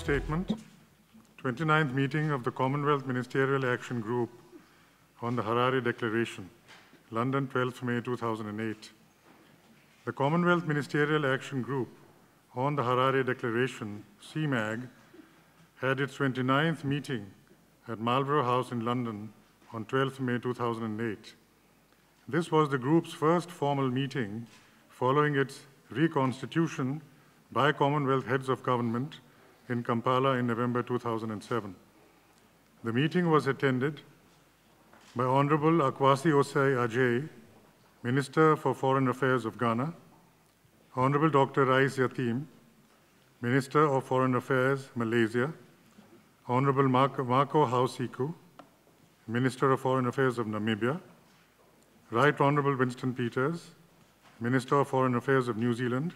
Statement, 29th meeting of the Commonwealth Ministerial Action Group on the Harare Declaration, London, 12th May 2008. The Commonwealth Ministerial Action Group on the Harare Declaration, CMAG, had its 29th meeting at Marlborough House in London on 12th May 2008. This was the group's first formal meeting following its reconstitution by Commonwealth heads of government in Kampala in November 2007. The meeting was attended by Honorable Akwasi Osei Ajay, Minister for Foreign Affairs of Ghana, Honorable Dr. Rais Yatim, Minister of Foreign Affairs, Malaysia, Honorable Mako Hausiku, Minister of Foreign Affairs of Namibia, Right Honorable Winston Peters, Minister of Foreign Affairs of New Zealand,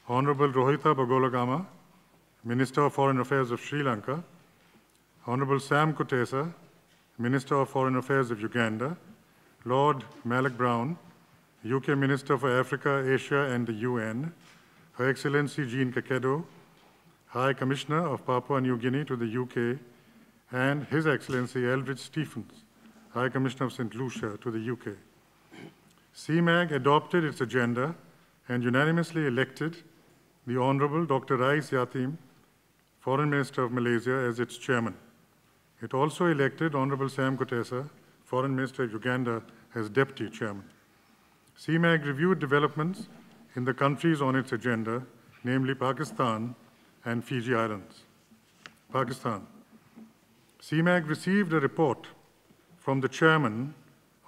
Honorable Rohita Bagolagama, Minister of Foreign Affairs of Sri Lanka, Honorable Sam Kutesa, Minister of Foreign Affairs of Uganda, Lord Malek Brown, UK Minister for Africa, Asia and the UN, Her Excellency Jean Kekedo, High Commissioner of Papua New Guinea to the UK, and His Excellency Eldridge Stephens, High Commissioner of St. Lucia to the UK. CMAG adopted its agenda and unanimously elected the Honorable Dr. Rais Yatim, Foreign Minister of Malaysia, as its chairman. It also elected Honorable Sam Kutesa, Foreign Minister of Uganda, as deputy chairman. CMAG reviewed developments in the countries on its agenda, namely Pakistan and Fiji Islands. Pakistan. CMAG received a report from the chairman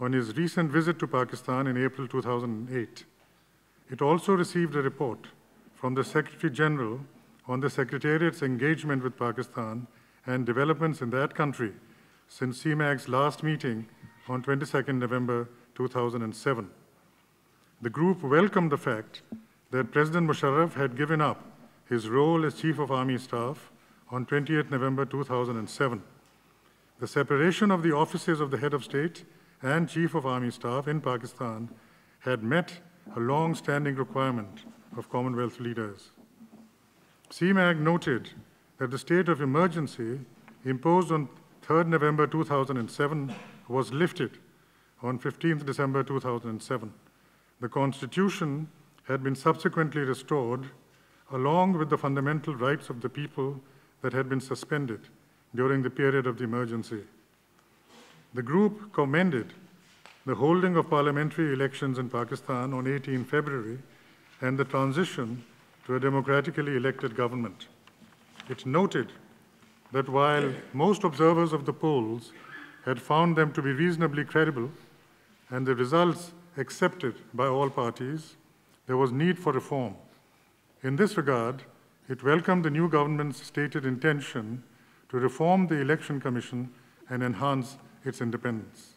on his recent visit to Pakistan in April 2008. It also received a report from the Secretary General on the Secretariat's engagement with Pakistan and developments in that country since CMAG's last meeting on 22nd November 2007. The group welcomed the fact that President Musharraf had given up his role as Chief of Army Staff on 28th November 2007. The separation of the offices of the Head of State and Chief of Army Staff in Pakistan had met a long-standing requirement of Commonwealth leaders. CMAG noted that the state of emergency imposed on 3rd November 2007 was lifted on 15th December 2007. The Constitution had been subsequently restored along with the fundamental rights of the people that had been suspended during the period of the emergency. The group commended the holding of parliamentary elections in Pakistan on 18 February and the transition to a democratically elected government. It noted that while most observers of the polls had found them to be reasonably credible and the results accepted by all parties, there was need for reform. In this regard, it welcomed the new government's stated intention to reform the Election Commission and enhance its independence.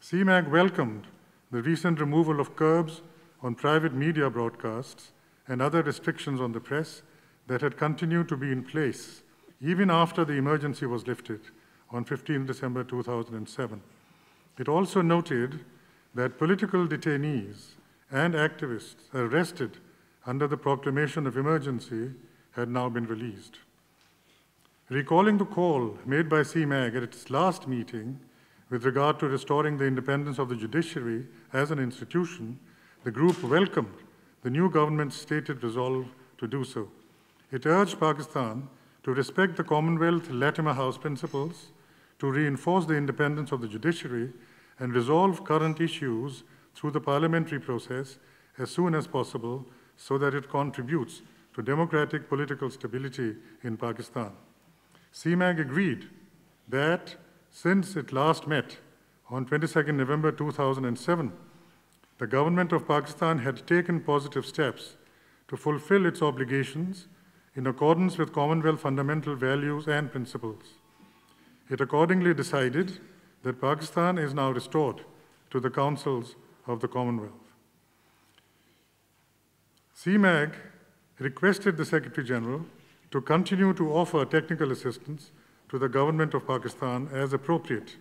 CMAG welcomed the recent removal of curbs on private media broadcasts and other restrictions on the press that had continued to be in place even after the emergency was lifted on 15 December 2007. It also noted that political detainees and activists arrested under the proclamation of emergency had now been released. Recalling the call made by CMAG at its last meeting with regard to restoring the independence of the judiciary as an institution, the group welcomed the new government's stated resolve to do so. It urged Pakistan to respect the Commonwealth Latimer House principles, to reinforce the independence of the judiciary, and resolve current issues through the parliamentary process as soon as possible so that it contributes to democratic political stability in Pakistan. CMAG agreed that since it last met on 22nd November 2007, the government of Pakistan had taken positive steps to fulfill its obligations in accordance with Commonwealth fundamental values and principles. It accordingly decided that Pakistan is now restored to the councils of the Commonwealth. CMAG requested the Secretary General to continue to offer technical assistance to the government of Pakistan as appropriate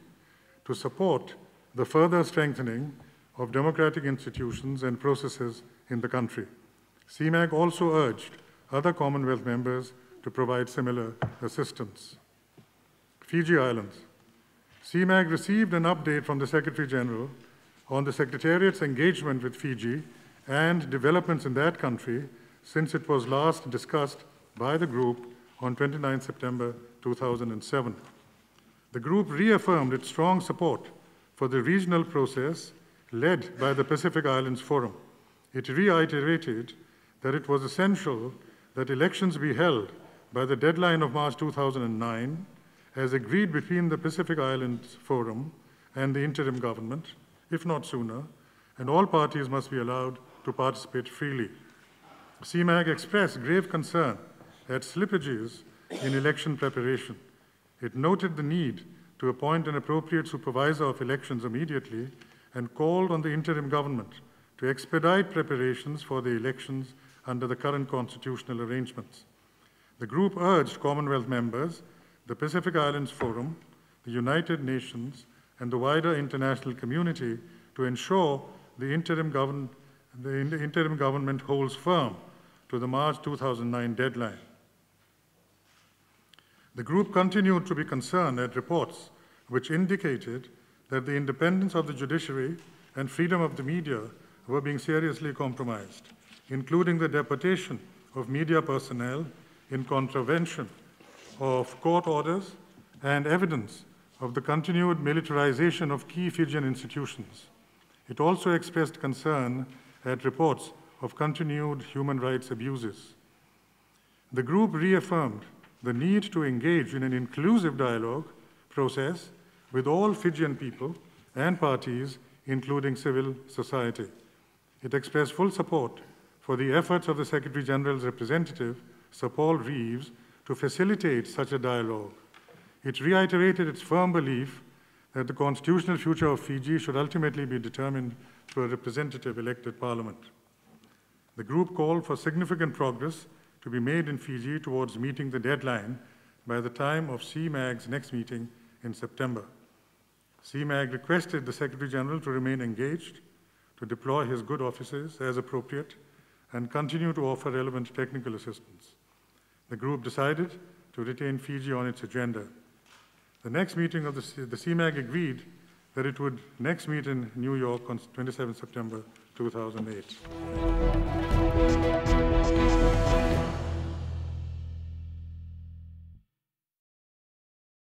to support the further strengthening of democratic institutions and processes in the country. CMAG also urged other Commonwealth members to provide similar assistance. Fiji Islands. CMAG received an update from the Secretary General on the Secretariat's engagement with Fiji and developments in that country since it was last discussed by the group on 29 September 2007. The group reaffirmed its strong support for the regional process led by the Pacific Islands Forum. It reiterated that it was essential that elections be held by the deadline of March 2009, as agreed between the Pacific Islands Forum and the interim government, if not sooner, and all parties must be allowed to participate freely. CMAG expressed grave concern at slippages in election preparation. It noted the need to appoint an appropriate supervisor of elections immediately and called on the interim government to expedite preparations for the elections under the current constitutional arrangements. The group urged Commonwealth members, the Pacific Islands Forum, the United Nations, and the wider international community to ensure the interim government holds firm to the March 2009 deadline. The group continued to be concerned at reports which indicated that the independence of the judiciary and freedom of the media were being seriously compromised, including the deportation of media personnel in contravention of court orders and evidence of the continued militarization of key Fijian institutions. It also expressed concern at reports of continued human rights abuses. The group reaffirmed the need to engage in an inclusive dialogue process with all Fijian people and parties, including civil society. It expressed full support for the efforts of the Secretary General's representative, Sir Paul Reeves, to facilitate such a dialogue. It reiterated its firm belief that the constitutional future of Fiji should ultimately be determined through a representative elected parliament. The group called for significant progress to be made in Fiji towards meeting the deadline by the time of CMAG's next meeting in September. CMAG requested the Secretary General to remain engaged, to deploy his good offices as appropriate, and continue to offer relevant technical assistance. The group decided to retain Fiji on its agenda. The next meeting of the CMAG agreed that it would next meet in New York on 27 September 2008.